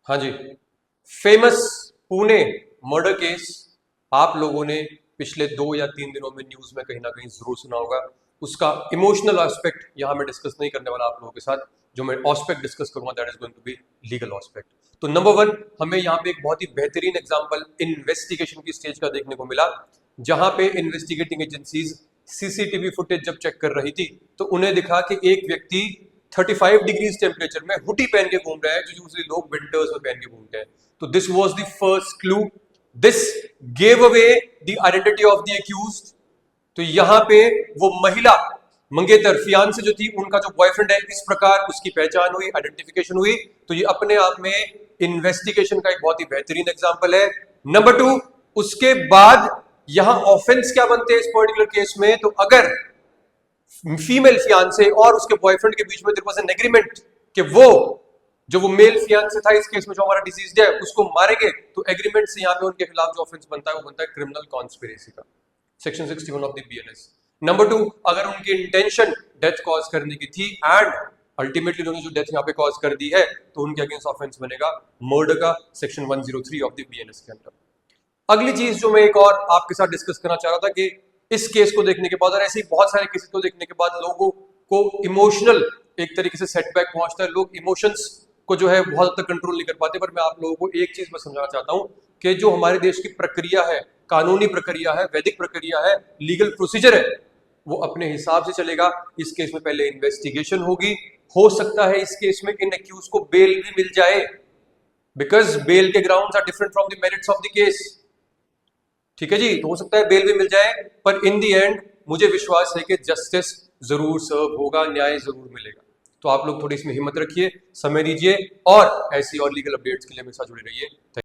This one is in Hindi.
हाँ जी, फेमस पुणे मर्डर केस आप लोगों ने पिछले 2 या 3 दिनों में न्यूज में कहीं ना कहीं जरूर सुना होगा। उसका इमोशनल एस्पेक्ट यहाँ मैं डिस्कस नहीं करने वाला आप लोगों के साथ। जो मैं एस्पेक्ट डिस्कस करूंगा that is going to be legal aspect. तो नंबर 1 हमें यहाँ पे एक बहुत ही बेहतरीन एग्जांपल इन्वेस्टिगेशन की स्टेज का देखने को मिला, जहां पे इन्वेस्टिगेटिंग एजेंसीज सीसीटीवी फुटेज जब चेक कर रही थी तो उन्हें दिखा कि एक व्यक्ति 35 डिग्रीज टेम्परेचर में हुडी पहन के घूम रहा है, जो यूजुअली लोग विंटर्स में पहन के घूमते हैं। तो this was the first clue, this gave away the identity of the accused. तो यहां पे वो महिला मंगेतर फियांसे जो थी, उनका जो बॉयफ्रेंड है, इस प्रकार उसकी पहचान हुई, आइडेंटिफिकेशन हुई। तो ये अपने आप में इन्वेस्टिगेशन का एक बहुत ही बेहतरीन एग्जांपल है। नंबर 2, उसके बाद यहां ऑफेंस क्या बनते हैं इस पर्टिकुलर केस में? तो अगर फीमेल फियांसे और उसके बॉयफ्रेंड के बीच में देयर वाज एन एग्रीमेंट कि वो मेल फियांसे था इस केस में जो हमारा डिसीज्ड है उसको मारेंगे, तो एग्रीमेंट से यहां पे उनके खिलाफ जो ऑफेंस बनता है वो बनता है क्रिमिनल कॉन्स्पिरेसी का, section 61 of the BNS. Number 2, अगर उनकी इंटेंशन डेथ कॉज करने की थी एंड अल्टीमेटली उन्होंने जो डेथ यहां पे कॉज कर दी है, तो उनके अगेंस्ट ऑफेंस बनेगा मर्डर का, सेक्शन 103 ऑफ द बीएनएस के अंदर। अगली चीज जो मैं एक और आपके साथ डिस्कस करना चाह रहा था कि इस केस को देखने के बाद और ऐसे ही बहुत सारे केसेस को देखने के बाद लोगों को इमोशनल एक तरीके से सेटबैक पहुंचता है। लोग इमोशंस को जो है बहुत हद तक कंट्रोल नहीं कर पाते। पर मैं आप लोगों को एक चीज मैं समझाना चाहता हूं कि जो हमारे देश की प्रक्रिया है, कानूनी प्रक्रिया है, वैदिक प्रक्रिया है, लीगल प्रोसीजर है, वो अपने हिसाब से चलेगा। इस केस में पहले इन्वेस्टिगेशन होगी। हो सकता है इस केस में इन एक्यूज को बेल भी मिल जाए, बिकॉज बेल के grounds are different from the merits of the case. ठीक है जी, तो हो सकता है बेल भी मिल जाए, पर इन दी एंड मुझे विश्वास है कि जस्टिस जरूर सर्व होगा, न्याय जरूर मिलेगा। तो आप लोग थोड़ी इसमें हिम्मत रखिए, समय दीजिए और ऐसी और लीगल अपडेट्स के लिए मेरे साथ जुड़े रहिए।